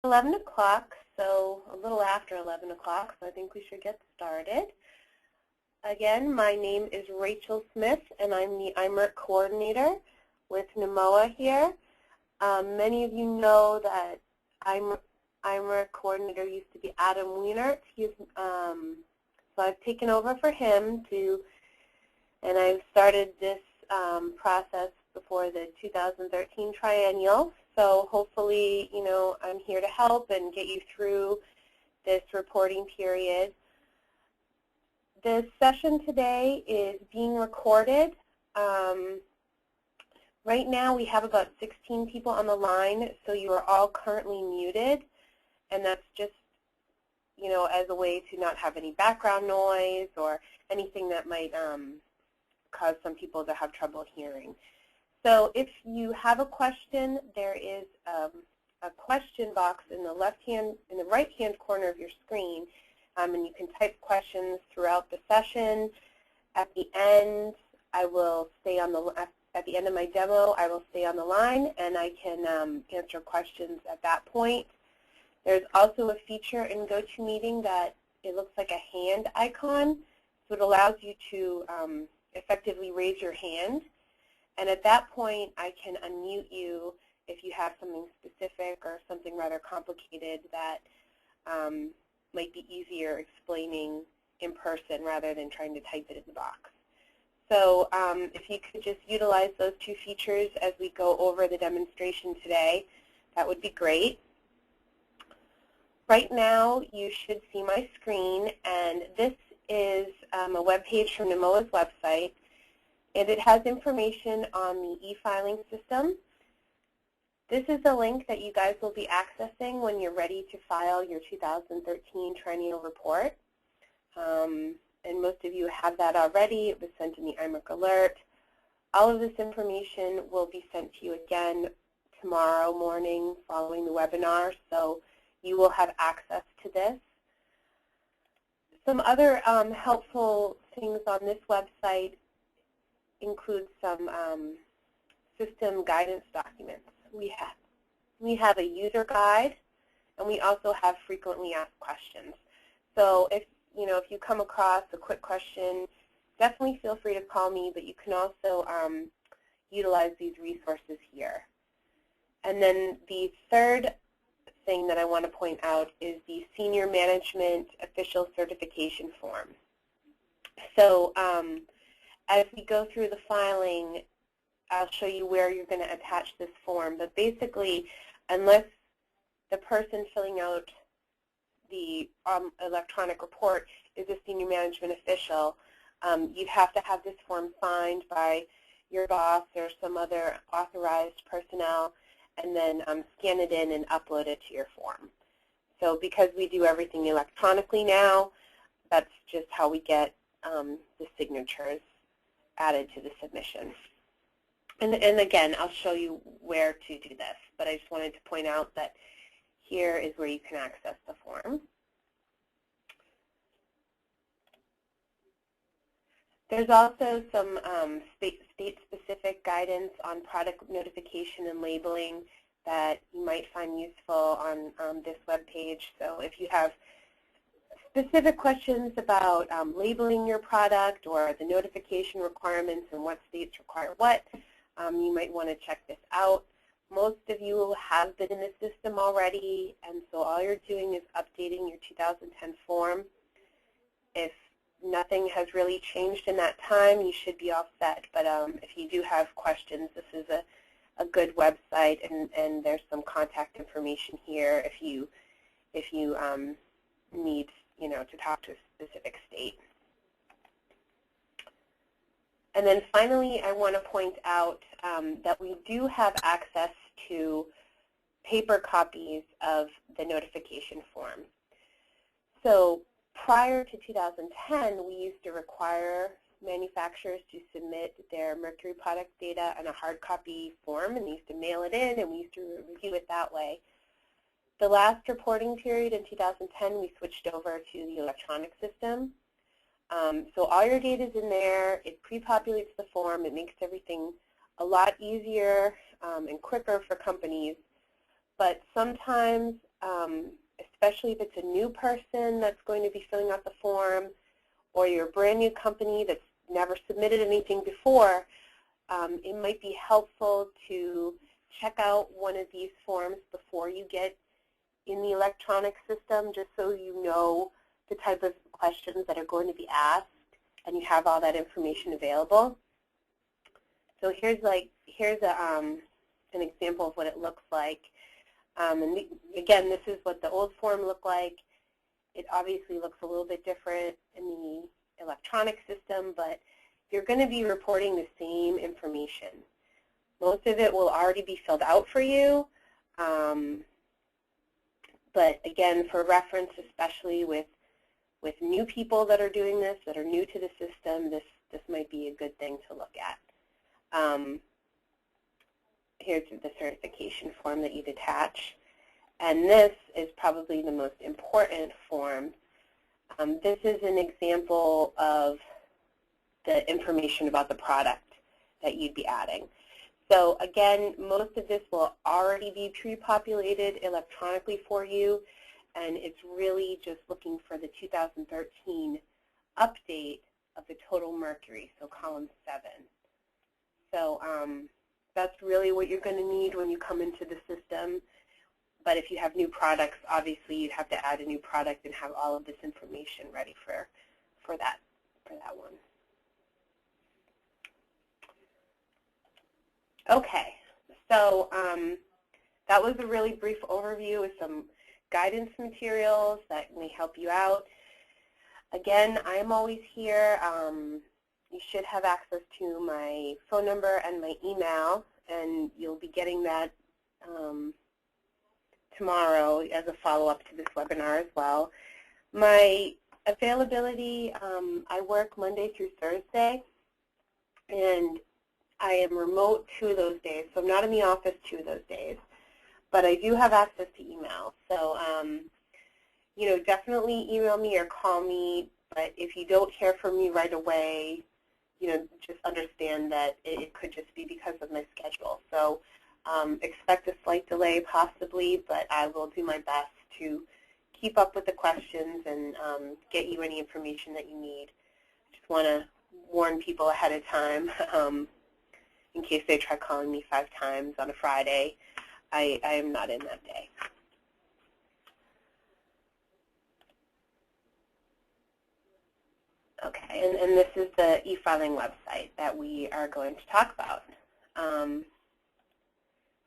11 o'clock, so a little after 11 o'clock, so I think we should get started. Again, my name is Rachel Smith, and I'm the IMERC coordinator with NMOA here. Many of you know that IMERC coordinator used to be Adam Wienert. So I've taken over for him and I've started this process before the 2013 triennial. So hopefully, I'm here to help and get you through this reporting period. The session today is being recorded. Right now we have about 16 people on the line, so you are all currently muted, and that's just, as a way to not have any background noise or anything that might cause some people to have trouble hearing. So if you have a question, there is a question box in the right-hand corner of your screen, and you can type questions throughout the session. At the end, at the end of my demo, I will stay on the line, and I can answer questions at that point. There's also a feature in GoToMeeting that it looks like a hand icon, so it allows you to effectively raise your hand. And at that point, I can unmute you if you have something specific or something rather complicated that might be easier explaining in person rather than trying to type it in the box. So if you could just utilize those two features as we go over the demonstration today, that would be great. Right now, you should see my screen, and this is a web page from NMOA's website, and it has information on the e-filing system. This is the link that you guys will be accessing when you're ready to file your 2013 triennial report. And most of you have that already. It was sent in the IMERC alert. All of this information will be sent to you again tomorrow morning following the webinar, so you will have access to this. Some other helpful things on this website include some system guidance documents. We have a user guide, and we also have frequently asked questions. So if you come across a quick question, definitely feel free to call me, but you can also utilize these resources here. And then the third thing that I want to point out is the Senior Management Official Certification Form. So as we go through the filing, I'll show you where you're going to attach this form. But basically, unless the person filling out the electronic report is a senior management official, you'd have to have this form signed by your boss or some other authorized personnel, and then scan it in and upload it to your form. So because we do everything electronically now, that's just how we get the signatures added to the submission. And again, I'll show you where to do this, but I just wanted to point out that here is where you can access the form. There's also some state-specific guidance on product notification and labeling that you might find useful on this web page. So if you have specific questions about labeling your product or the notification requirements and what states require what, you might want to check this out. Most of you have been in the system already, and so all you're doing is updating your 2010 form. If nothing has really changed in that time, you should be all set. But if you do have questions, this is a good website, and there's some contact information here if you need to talk to a specific state. And then finally, I want to point out that we do have access to paper copies of the notification form. So prior to 2010, we used to require manufacturers to submit their mercury product data in a hard copy form, and they used to mail it in, and we used to review it that way. The last reporting period in 2010, we switched over to the electronic system. So all your data is in there. It pre-populates the form. It makes everything a lot easier and quicker for companies. But sometimes especially if it's a new person that's going to be filling out the form, or you're a brand new company that's never submitted anything before, it might be helpful to check out one of these forms before you get in the electronic system, just so you know the type of questions that are going to be asked and you have all that information available. So here's an example of what it looks like. Again, this is what the old form looked like. It obviously looks a little bit different in the electronic system, but you're going to be reporting the same information. Most of it will already be filled out for you, but again, for reference, especially with new people that are doing this, that are new to the system, this might be a good thing to look at. Here's the certification form that you'd attach. And this is probably the most important form. This is an example of the information about the product that you'd be adding. So again, most of this will already be pre-populated electronically for you, and it's really just looking for the 2013 update of the total mercury, so column 7. So that's really what you're going to need when you come into the system. But if you have new products, obviously you'd have to add a new product and have all of this information ready for that one. Okay, so that was a really brief overview with some guidance materials that may help you out. Again, I'm always here. You should have access to my phone number and my email, and you'll be getting that tomorrow as a follow-up to this webinar as well. My availability, I work Monday through Thursday, and I am remote 2 of those days, so I'm not in the office 2 of those days, but I do have access to email. So, you know, definitely email me or call me, but if you don't hear from me right away, you know, just understand that it could just be because of my schedule. So expect a slight delay possibly, but I will do my best to keep up with the questions and get you any information that you need. Just want to warn people ahead of time in case they try calling me 5 times on a Friday. I am not in that day. Okay, and this is the e-filing website that we are going to talk about.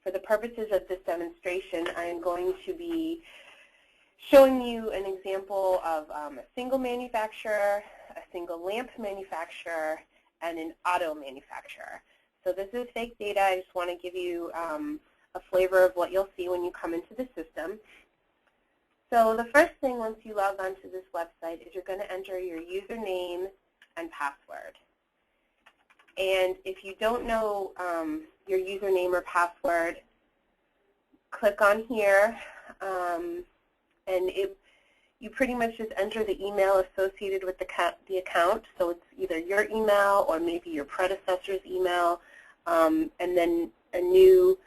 For the purposes of this demonstration, I am going to be showing you an example of a single manufacturer, a single lamp manufacturer, and an auto manufacturer. So this is fake data. I just want to give you a flavor of what you'll see when you come into the system. So the first thing once you log on to this website is you're going to enter your username and password. And if you don't know your username or password, click on here, and you pretty much just enter the email associated with the account. So it's either your email or maybe your predecessor's email, and then a new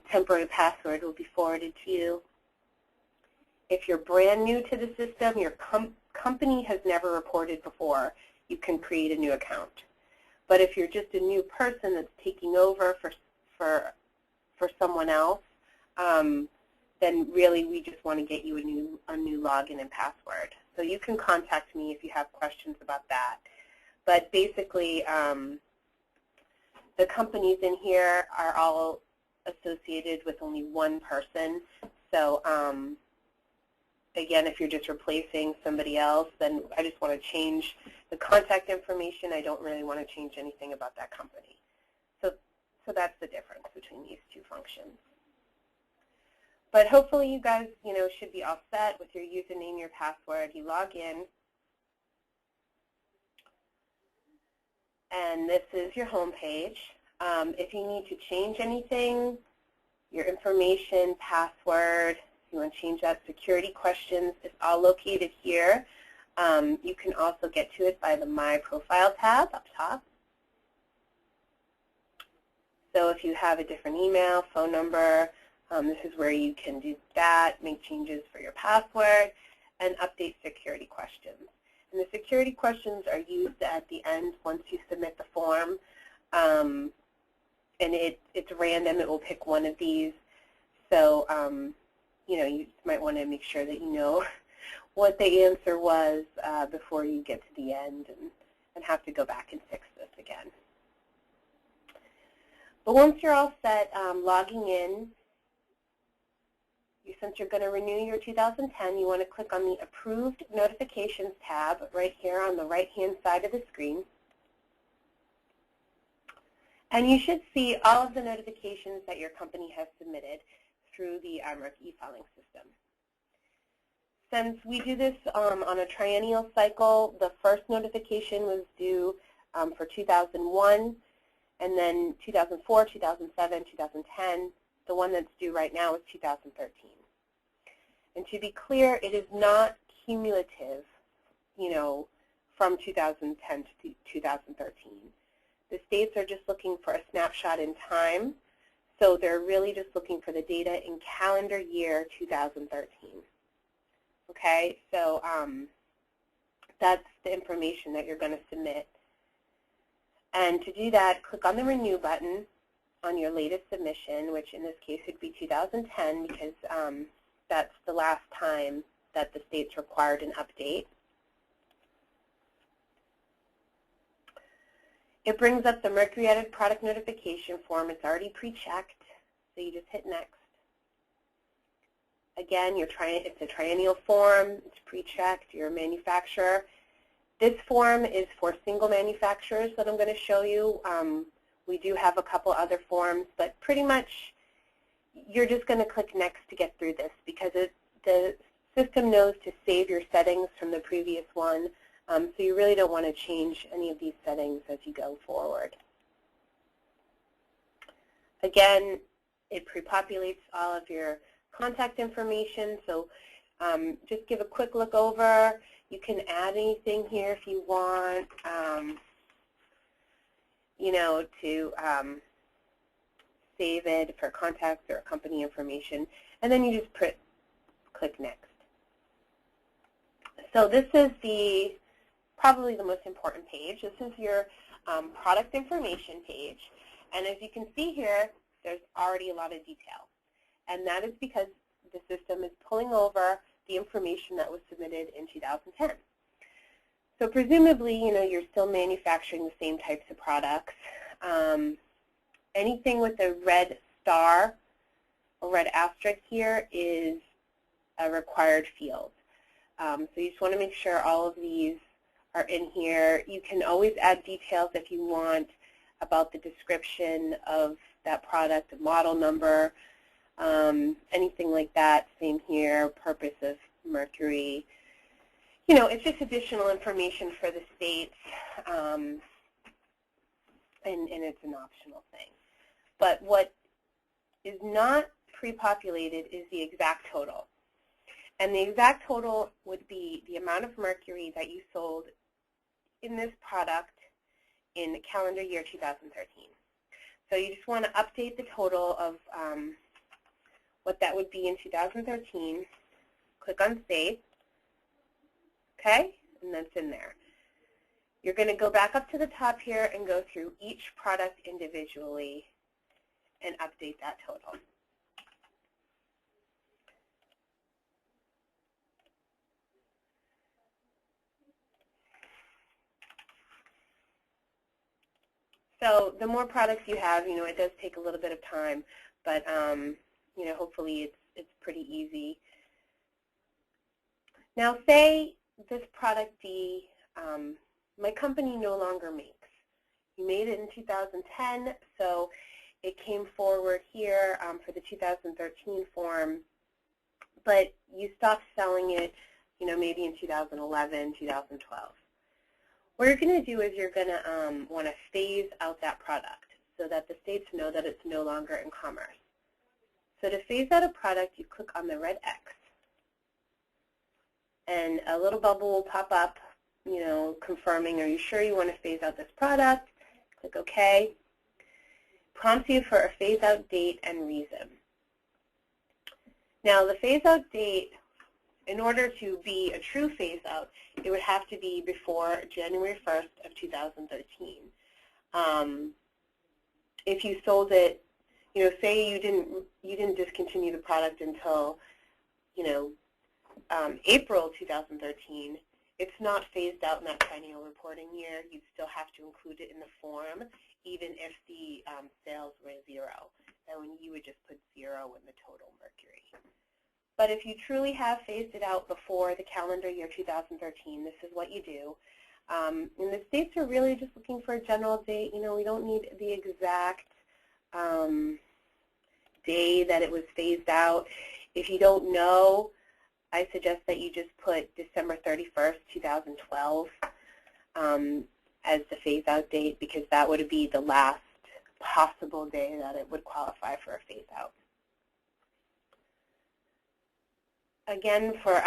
temporary password will be forwarded to you. If you're brand new to the system, your company has never reported before, you can create a new account. But if you're just a new person that's taking over for someone else, then really we just want to get you a new login and password. So you can contact me if you have questions about that. But basically, the companies in here are all associated with only one person. So again, if you're just replacing somebody else, then I just want to change the contact information. I don't really want to change anything about that company. So that's the difference between these two functions. But hopefully you guys, you know, should be all set with your username, your password. You log in, and this is your home page. If you need to change anything, your information, password, if you want to change that, security questions, it's all located here. You can also get to it by the My Profile tab up top. So if you have a different email, phone number, This is where you can do that, make changes for your password, and update security questions. And the security questions are used at the end once you submit the form. And it's random. It will pick one of these. So, you might want to make sure that you know what the answer was before you get to the end and have to go back and fix this again. But once you're all set, logging in, since you're going to renew your 2010, you want to click on the Approved Notifications tab right here on the right-hand side of the screen. And you should see all of the notifications that your company has submitted through the mercury e-filing system. Since we do this on a triennial cycle, the first notification was due for 2001, and then 2004, 2007, 2010. The one that's due right now is 2013. And to be clear, it is not cumulative, from 2010 to 2013. The states are just looking for a snapshot in time, so they're really just looking for the data in calendar year 2013. Okay, so that's the information that you're going to submit. And to do that, click on the Renew button on your latest submission, which in this case would be 2010 because that's the last time that the states required an update. It brings up the mercury-added product notification form. It's already pre-checked, so you just hit Next. Again, it's a triennial form. It's pre-checked. You're a manufacturer. This form is for single manufacturers that I'm going to show you. We do have a couple other forms, but pretty much you're just going to click Next to get through this because the system knows to save your settings from the previous one, so you really don't want to change any of these settings as you go forward. Again, it pre-populates all of your contact information, so just give a quick look over. You can add anything here if you want, to save it for contacts or company information, and then you just click Next. So this is probably the most important page. This is your product information page, and as you can see here, there's already a lot of detail, and that is because the system is pulling over the information that was submitted in 2010. So presumably, you're still manufacturing the same types of products. Anything with a red star or red asterisk here is a required field. So you just want to make sure all of these are in here. You can always add details if you want about the description of that product, a model number, anything like that. Same here, purpose of mercury. It's just additional information for the states, and it's an optional thing. But what is not pre-populated is the exact total. And the exact total would be the amount of mercury that you sold in this product in the calendar year 2013. So you just want to update the total of what that would be in 2013. Click on Save. Okay, and that's in there. You're going to go back up to the top here and go through each product individually and update that total. So the more products you have, it does take a little bit of time, but hopefully it's pretty easy. Now, say this product D, my company no longer makes. You made it in 2010, so it came forward here for the 2013 form, but you stopped selling it, maybe in 2011, 2012. What you're going to do is you're going to want to phase out that product so that the states know that it's no longer in commerce. So to phase out a product, you click on the red X, and a little bubble will pop up, confirming, are you sure you want to phase out this product? Click OK. Prompts you for a phase out date and reason. Now, the phase-out date, in order to be a true phase-out, it would have to be before January 1st of 2013. If you sold it, say you didn't discontinue the product until, April 2013, it's not phased out in that triennial reporting year. You'd still have to include it in the form, even if the sales were 0. Then you would just put 0 in the total mercury. But if you truly have phased it out before the calendar year 2013, this is what you do. And the states are really just looking for a general date. We don't need the exact day that it was phased out. If you don't know, I suggest that you just put December 31st, 2012 as the phase-out date, because that would be the last possible day that it would qualify for a phase-out. Again, for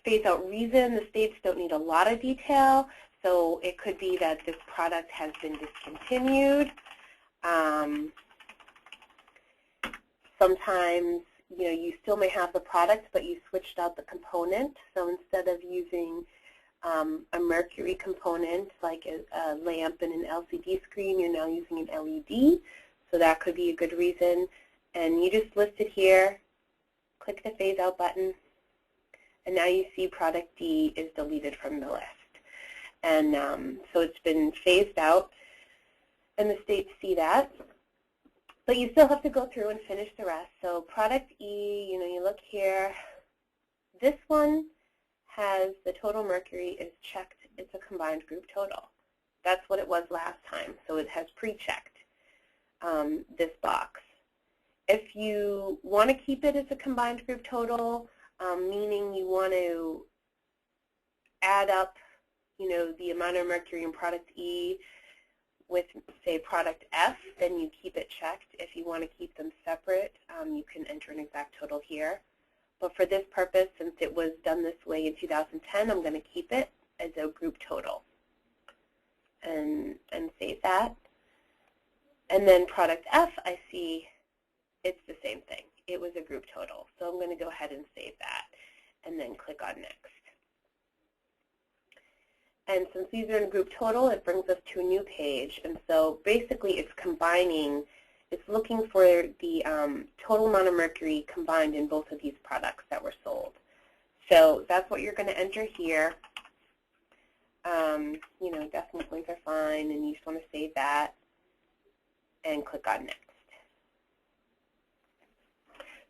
phase-out reason, the states don't need a lot of detail, so it could be that this product has been discontinued. Sometimes, you still may have the product, but you switched out the component. So instead of using a mercury component like a lamp and an LCD screen, you're now using an LED. So that could be a good reason. And you just list it here. Click the phase out button, and now you see product D is deleted from the list. And so it's been phased out, and the states see that. But you still have to go through and finish the rest. So product E, you look here. This one has the total mercury is checked. It's a combined group total. That's what it was last time. So it has pre-checked this box. If you want to keep it as a combined group total, meaning you want to add up, the amount of mercury in product E with, say, product F, then you keep it checked. If you want to keep them separate, you can enter an exact total here. But for this purpose, since it was done this way in 2010, I'm going to keep it as a group total and save that. And then product F, I see it's the same thing. It was a group total. So I'm going to go ahead and save that and then click on Next. And since these are in group total, it brings us to a new page. And so basically it's combining, it's looking for the total amount of mercury combined in both of these products that were sold. So that's what you're going to enter here. Decimal points are fine, and you just want to save that and click on Next.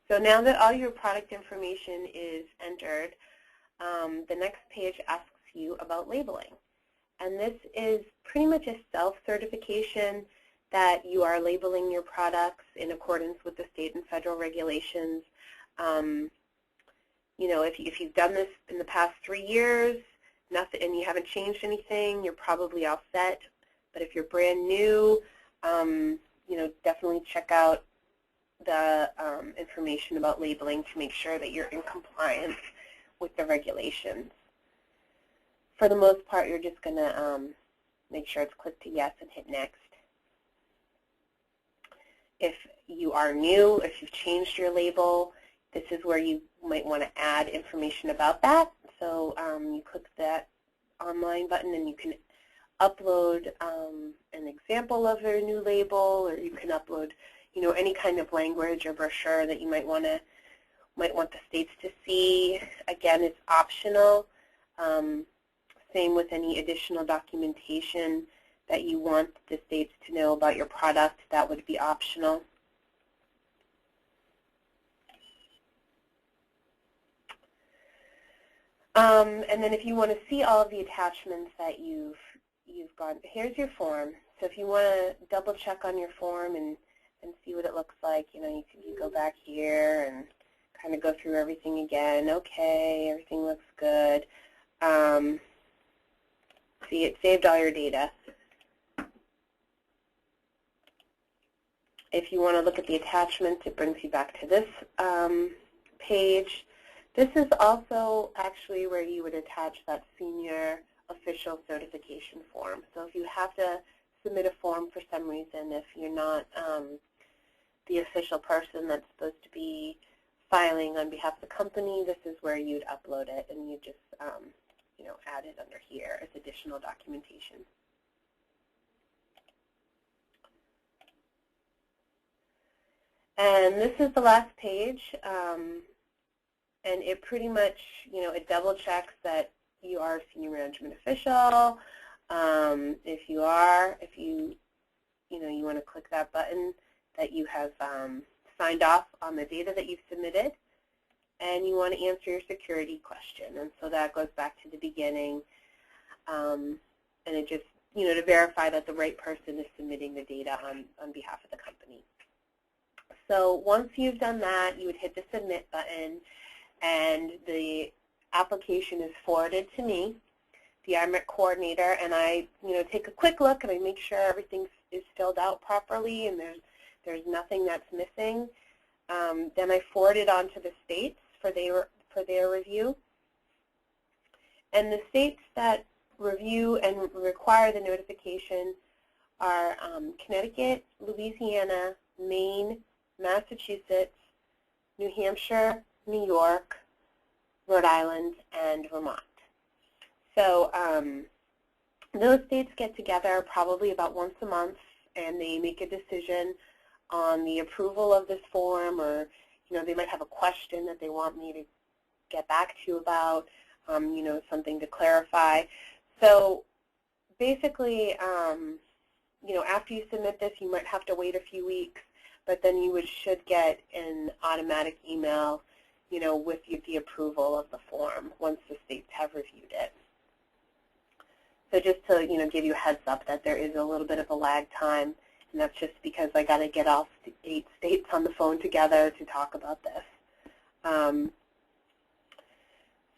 So now that all your product information is entered, the next page asks you about labeling. And this is pretty much a self-certification that you are labeling your products in accordance with the state and federal regulations. If you've done this in the past 3 years, and you haven't changed anything, you're probably all set. But if you're brand new, definitely check out the information about labeling to make sure that you're in compliance with the regulations. For the most part, you're just going to make sure it's click to yes and hit Next. If you are new, if you've changed your label, this is where you might want to add information about that. So you click that online button and you can upload an example of your new label, or you can upload any kind of language or brochure that you might want the states to see. Again, it's optional. Same with any additional documentation that you want the states to know about your product, that would be optional. And then if you want to see all of the attachments that you've gone, here's your form. So if you want to double check on your form and see what it looks like, you go back here and kind of go through everything again. Okay, everything looks good. See, it saved all your data. If you want to look at the attachments, it brings you back to this page. This is also actually where you would attach that senior official certification form. So if you have to submit a form for some reason, if you're not the official person that's supposed to be filing on behalf of the company, this is where you'd upload it, and you just add it under here as additional documentation. And this is the last page, and it pretty much, it double checks that you are a senior management official. If you are, you want to click that button that you have signed off on the data that you've submitted, and you want to answer your security question. And so that goes back to the beginning, and it just, to verify that the right person is submitting the data on behalf of the company. So once you've done that, you would hit the submit button, and the application is forwarded to me, the IMRIC coordinator, and I take a quick look and I make sure everything is filled out properly and there's nothing that's missing. Then I forward it on to the states for their review. And the states that review and require the notification are Connecticut, Louisiana, Maine, Massachusetts, New Hampshire, New York, Rhode Island, and Vermont. So those states get together probably about once a month, and they make a decision on the approval of this form, or they might have a question that they want me to get back to you about, something to clarify. So basically, after you submit this, you might have to wait a few weeks, but then you should get an automatic email, with the approval of the form once the states have reviewed it. So just to, give you a heads up that there is a little bit of a lag time, and that's just because I got to get all 8 states on the phone together to talk about this.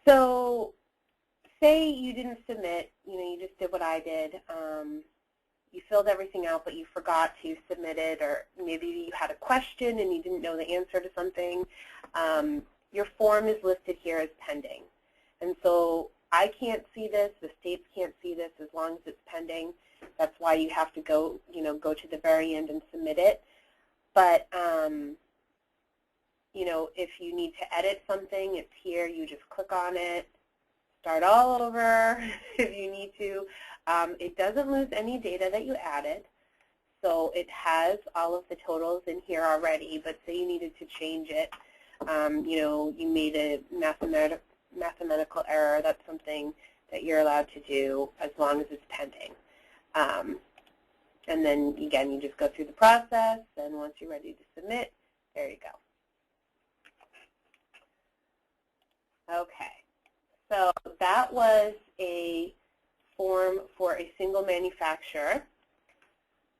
So say you didn't submit, you just did what I did. You filled everything out, but you forgot to submit it, or maybe you had a question and you didn't know the answer to something. Your form is listed here as pending. And so I can't see this, the states can't see this as long as it's pending. That's why you have to go, go to the very end and submit it. But, if you need to edit something, it's here. You just click on it, start all over if you need to. It doesn't lose any data that you added. So it has all of the totals in here already, but say you needed to change it. You made a mathematical error. That's something that you're allowed to do as long as it's pending. And then, again, you just go through the process, and once you're ready to submit, there you go. Okay, so that was a form for a single manufacturer.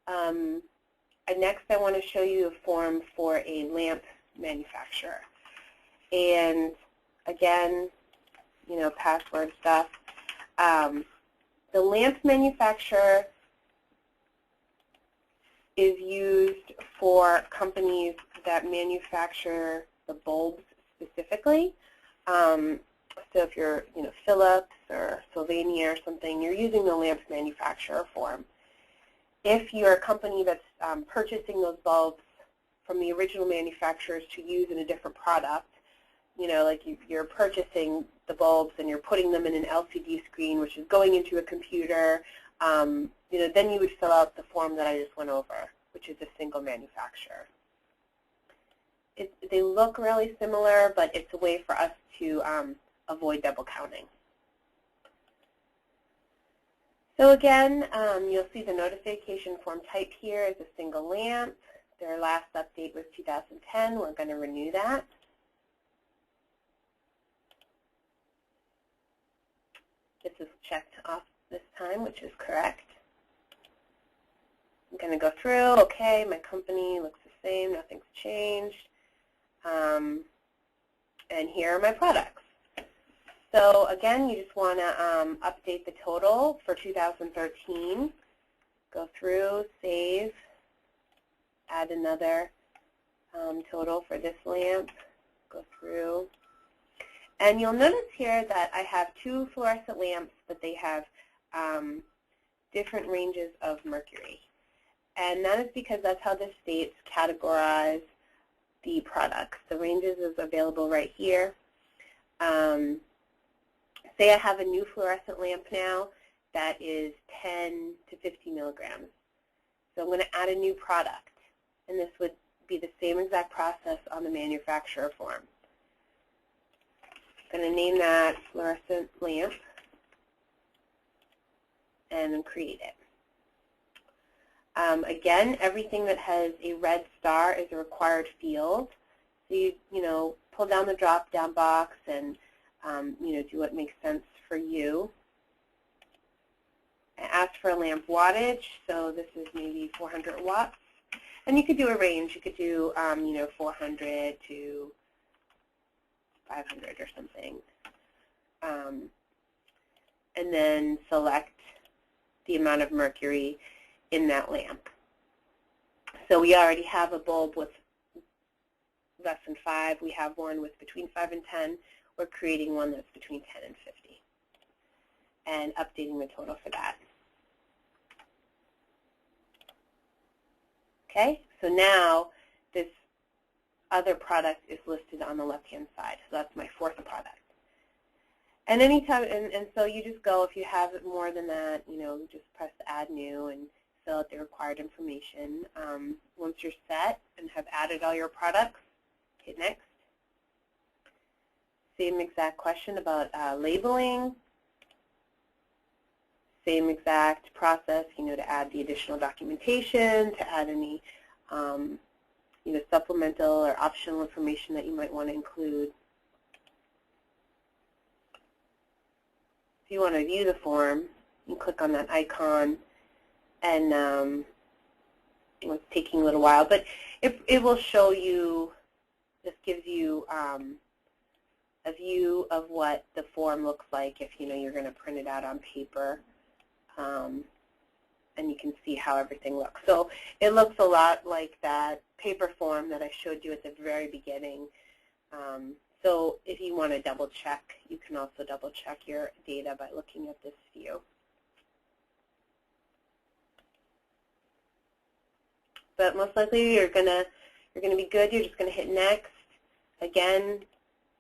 Next, I want to show you a form for a lamp manufacturer. And again, password stuff. The lamp manufacturer is used for companies that manufacture the bulbs specifically. So if you're, Philips or Sylvania or something, you're using the lamp manufacturer form. If you're a company that's purchasing those bulbs from the original manufacturers to use in a different product, like you're purchasing the bulbs and you're putting them in an LCD screen, which is going into a computer, then you would fill out the form that I just went over, which is a single manufacturer. They look really similar, but it's a way for us to avoid double counting. So again, you'll see the notification form type here is a single lamp. Their last update was 2010. We're going to renew that. This is checked off this time, which is correct. I'm going to go through. Okay, my company looks the same. Nothing's changed. And here are my products. So again, you just want to update the total for 2013. Go through, save, add another total for this lamp. Go through. And you'll notice here that I have 2 fluorescent lamps, but they have different ranges of mercury. And that is because that's how the states categorize the products. The ranges is available right here. Say I have a new fluorescent lamp now that is 10 to 50 milligrams. So I'm going to add a new product, and this would be the same exact process on the manufacturer form. I'm going to name that fluorescent lamp and then create it. Again, everything that has a red star is a required field. So you pull down the drop-down box and do what makes sense for you. I asked for a lamp wattage, so this is maybe 400 watts. And you could do a range. You could do 400 to 500 or something. And then select the amount of mercury in that lamp. So we already have a bulb with less than 5. We have one with between 5 and 10. We're creating one that's between 10 and 50 and updating the total for that. Okay, so now this other product is listed on the left-hand side. So that's my fourth product. And anytime, and so you just go, if you have more than that, just press Add New and fill out the required information. Once you're set and have added all your products, hit Next. Same exact question about labeling. Same exact process, to add the additional documentation, to add any, supplemental or optional information that you might want to include. If you want to view the form, you can click on that icon, and it's taking a little while, but it will show you. This gives you a view of what the form looks like if you're going to print it out on paper. And you can see how everything looks. So it looks a lot like that paper form that I showed you at the very beginning. So if you want to double check, you can also double check your data by looking at this view. But most likely you're gonna be good. You're just gonna hit Next. Again,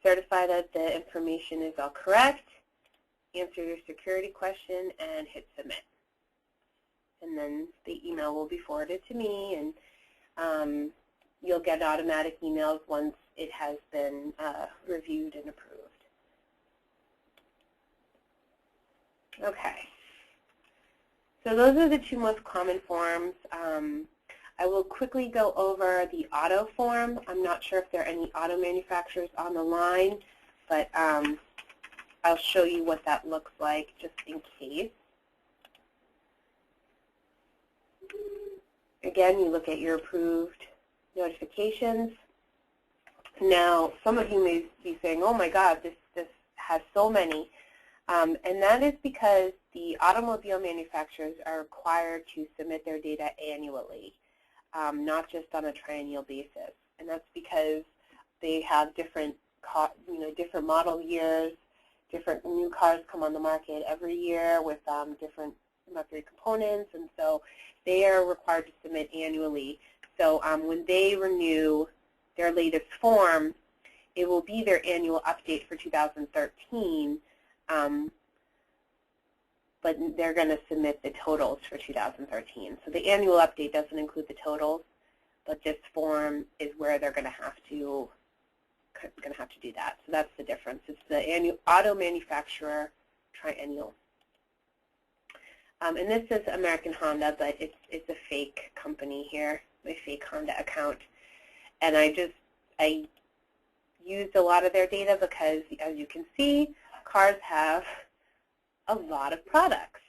certify that the information is all correct. Answer your security question and hit Submit. And then the email will be forwarded to me, and you'll get automatic emails once it has been reviewed and approved. Okay. So those are the two most common forms. I will quickly go over the auto form. I'm not sure if there are any auto manufacturers on the line, but I'll show you what that looks like just in case. Again, you look at your approved notifications. Now, some of you may be saying, oh my God, this has so many. And that is because the automobile manufacturers are required to submit their data annually, not just on a triennial basis. And that's because they have different model years. Different new cars come on the market every year with different mercury components, and so they are required to submit annually. So when they renew their latest form, it will be their annual update for 2013, but they're going to submit the totals for 2013. So the annual update doesn't include the totals, but this form is where they're going to have to do that. So that's the difference. It's the annual auto manufacturer triennial. And this is American Honda, but it's a fake company here, my fake Honda account. And I used a lot of their data because, as you can see, cars have a lot of products.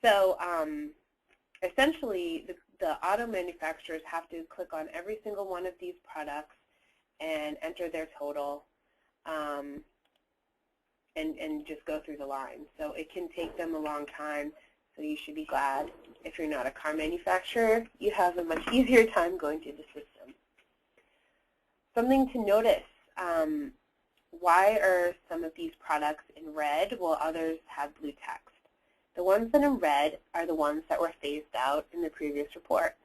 So essentially, the auto manufacturers have to click on every single one of these products and enter their total, and just go through the line. So it can take them a long time, so you should be glad. If you're not a car manufacturer, you have a much easier time going through the system. Something to notice, why are some of these products in red while others have blue text? The ones that are in red are the ones that were phased out in the previous report.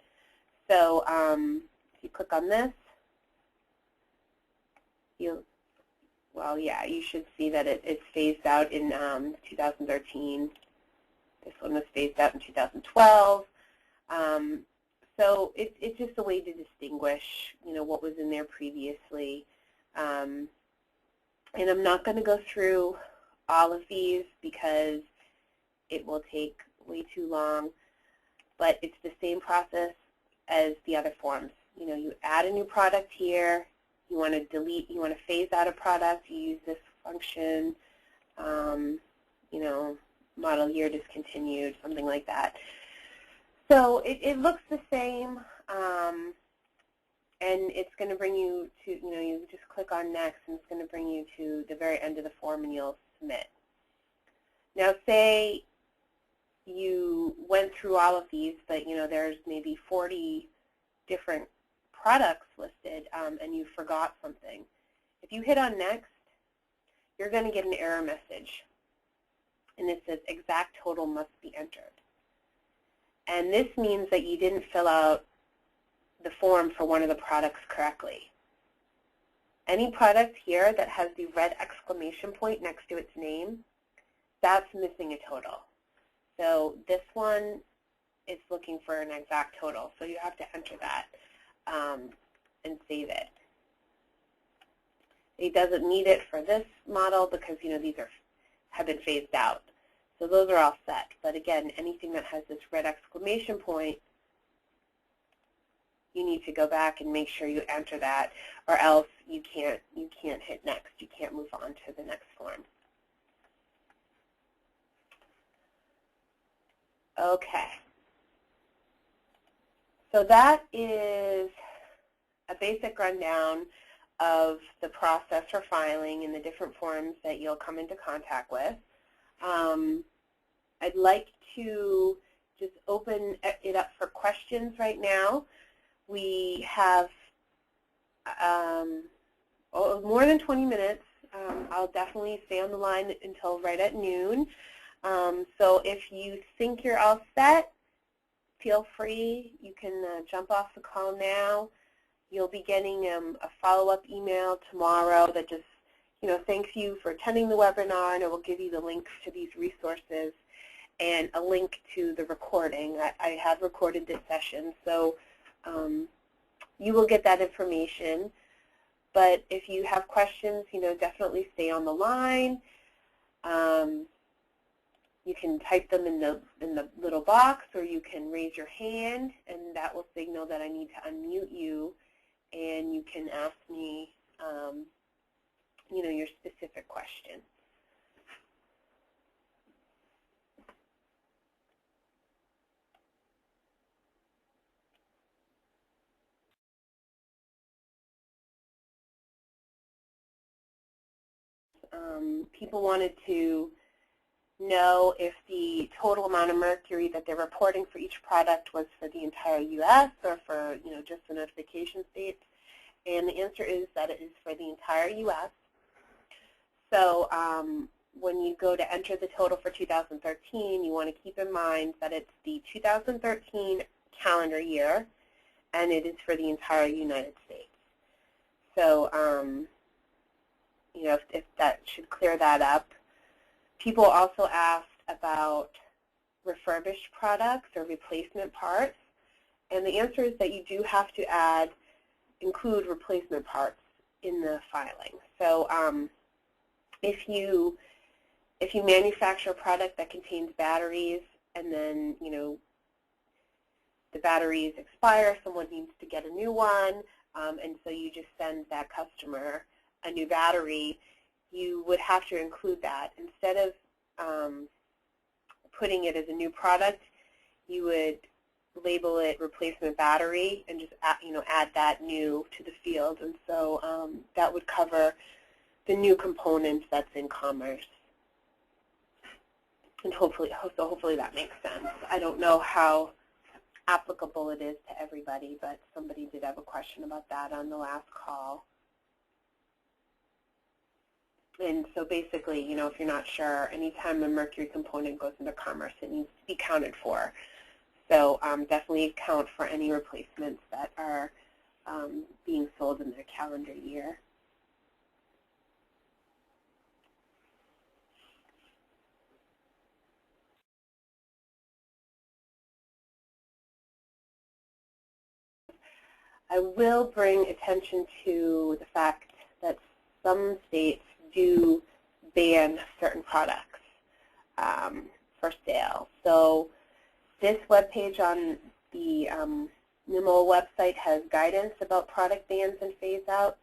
So if you click on this, well, yeah, you should see that it's phased out in 2013. This one was phased out in 2012. So it's just a way to distinguish, what was in there previously. And I'm not going to go through all of these because it will take way too long, but it's the same process as the other forms. You add a new product here, you want to delete, you want to phase out a product, you use this function, model year discontinued, something like that. So it looks the same, and it's going to bring you to, you just click on next, and it's going to bring you to the very end of the form, and you'll submit. Now, say you went through all of these, but there's maybe 40 different products listed, and you forgot something. If you hit on next, you're going to get an error message, and it says exact total must be entered. And this means that you didn't fill out the form for one of the products correctly. Any product here that has the red exclamation point next to its name, that's missing a total. So this one is looking for an exact total, so you have to enter that and save it. It doesn't need it for this model because these have been phased out. So those are all set. But again, anything that has this red exclamation point, you need to go back and make sure you enter that, or else you can't hit next. You can't move on to the next form. Okay. So that is a basic rundown of the process for filing and the different forms that you'll come into contact with. I'd like to just open it up for questions right now. We have more than 20 minutes. I'll definitely stay on the line until right at noon. So if you think you're all set, feel free. You can jump off the call now. You'll be getting a follow-up email tomorrow that just thanks you for attending the webinar, and it will give you the links to these resources and a link to the recording. I have recorded this session, so you will get that information. But if you have questions, definitely stay on the line. You can type them in the little box, or you can raise your hand, and that will signal that I need to unmute you, and you can ask me your specific question. People wanted to know if the total amount of mercury that they're reporting for each product was for the entire U.S. or for just the notification states, and the answer is that it is for the entire U.S. So when you go to enter the total for 2013, you want to keep in mind that it's the 2013 calendar year, and it is for the entire United States. So if that should clear that up. People also asked about refurbished products or replacement parts, and the answer is that you do have to include replacement parts in the filing. So if you manufacture a product that contains batteries, and then the batteries expire, someone needs to get a new one, and so you just send that customer a new battery, you would have to include that. Instead of putting it as a new product, you would label it replacement battery and just add that new to the field. And so that would cover the new components that's in commerce. And hopefully that makes sense. I don't know how applicable it is to everybody, but somebody did have a question about that on the last call. And so basically, if you're not sure, anytime a mercury component goes into commerce, it needs to be accounted for. So definitely account for any replacements that are being sold in their calendar year. I will bring attention to the fact that some states do ban certain products for sale. So this webpage on the Renewal website has guidance about product bans and phase-outs.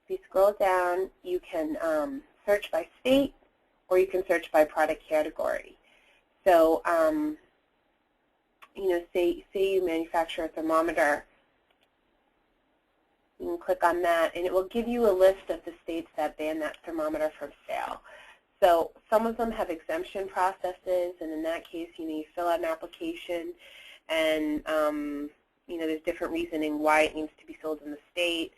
If you scroll down, you can search by state, or you can search by product category. So, you know, say you manufacture a thermometer, you can click on that, and it will give you a list of the states that ban that thermometer from sale. So some of them have exemption processes, and in that case, you know, you fill out an application, and you know, there's different reasoning why it needs to be sold in the state.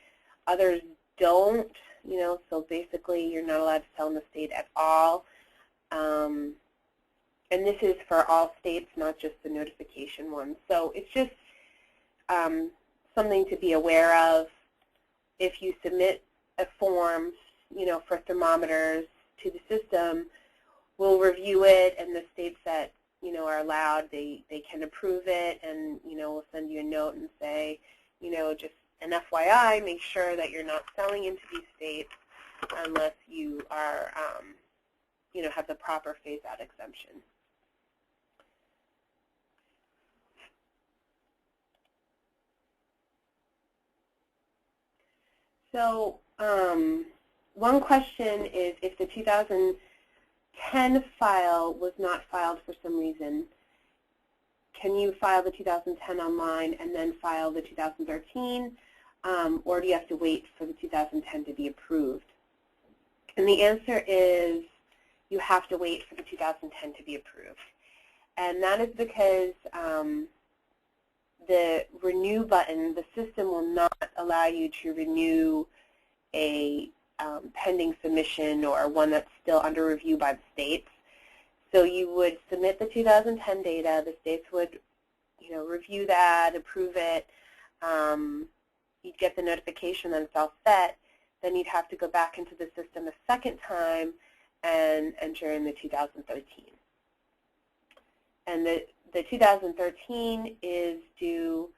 Others don't, you know, so basically you're not allowed to sell in the state at all. And this is for all states, not just the notification ones. So it's just something to be aware of. If you submit a form, you know, for thermometers to the system, we'll review it, and the states that, you know, are allowed, they can approve it, and, you know, we'll send you a note and say, you know, just an FYI, make sure that you're not selling into these states unless you are, you know, have the proper phase-out exemption. So one question is, if the 2010 file was not filed for some reason, can you file the 2010 online and then file the 2013, or do you have to wait for the 2010 to be approved? And the answer is you have to wait for the 2010 to be approved. And that is because the renew button, the system will not allow you to renew a pending submission or one that's still under review by the states. So you would submit the 2010 data. The states would, you know, review that, approve it. You'd get the notification that it's all set. Then you'd have to go back into the system a second time and enter in the 2013. And the 2013 is due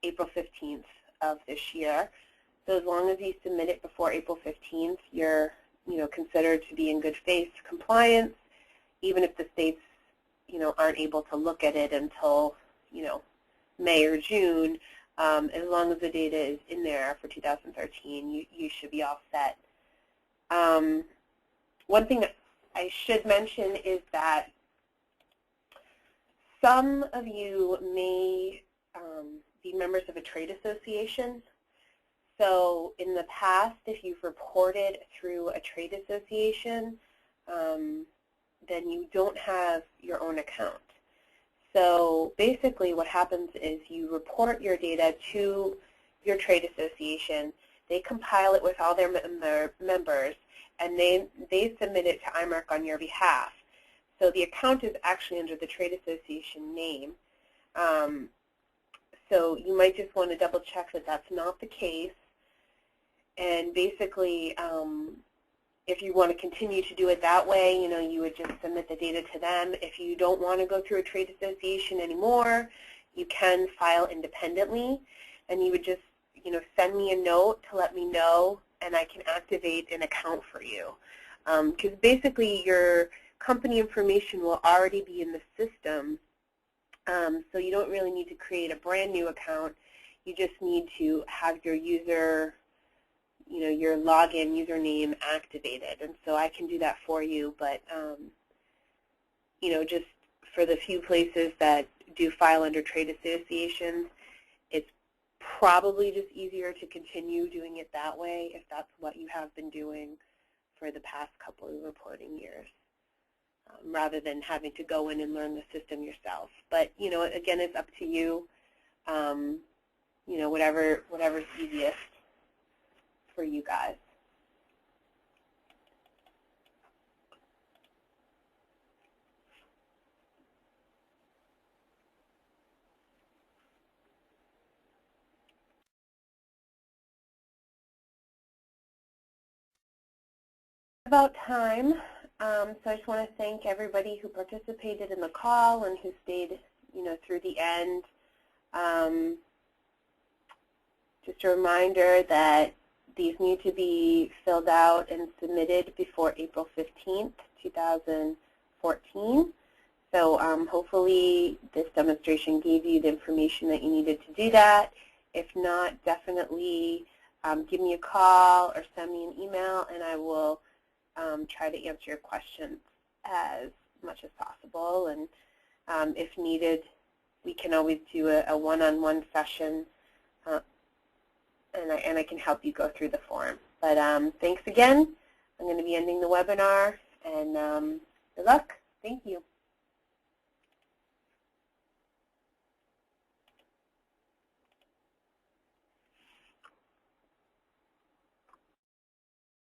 April 15th of this year. So as long as you submit it before April 15th, you're, you know, considered to be in good faith compliance, even if the states, you know, aren't able to look at it until, you know, May or June. As long as the data is in there for 2013, you should be all set. One thing that I should mention is that some of you may be members of a trade association. So in the past, if you've reported through a trade association, then you don't have your own account. So basically what happens is you report your data to your trade association. They compile it with all their members, and they submit it to IMARC on your behalf. So the account is actually under the trade association name. So you might just want to double check that that's not the case. And basically, if you want to continue to do it that way, you know, you would just submit the data to them. If you don't want to go through a trade association anymore, you can file independently, and you would just, you know, send me a note to let me know, and I can activate an account for you. Because basically, your company information will already be in the system, so you don't really need to create a brand new account. You just need to have your user, you know, your login username activated, and so I can do that for you. But you know, just for the few places that do file under trade associations, it's probably just easier to continue doing it that way if that's what you have been doing for the past couple of reporting years, rather than having to go in and learn the system yourself. But you know, again, it's up to you. You know, whatever's easiest for you guys. About time, so I just want to thank everybody who participated in the call and who stayed, you know, through the end. just a reminder that these need to be filled out and submitted before April 15th, 2014. So hopefully this demonstration gave you the information that you needed to do that. If not, definitely give me a call or send me an email, and I will try to answer your questions as much as possible. And if needed, we can always do a one-on-one session, and I can help you go through the form. But thanks again. I'm going to be ending the webinar, and good luck. Thank you.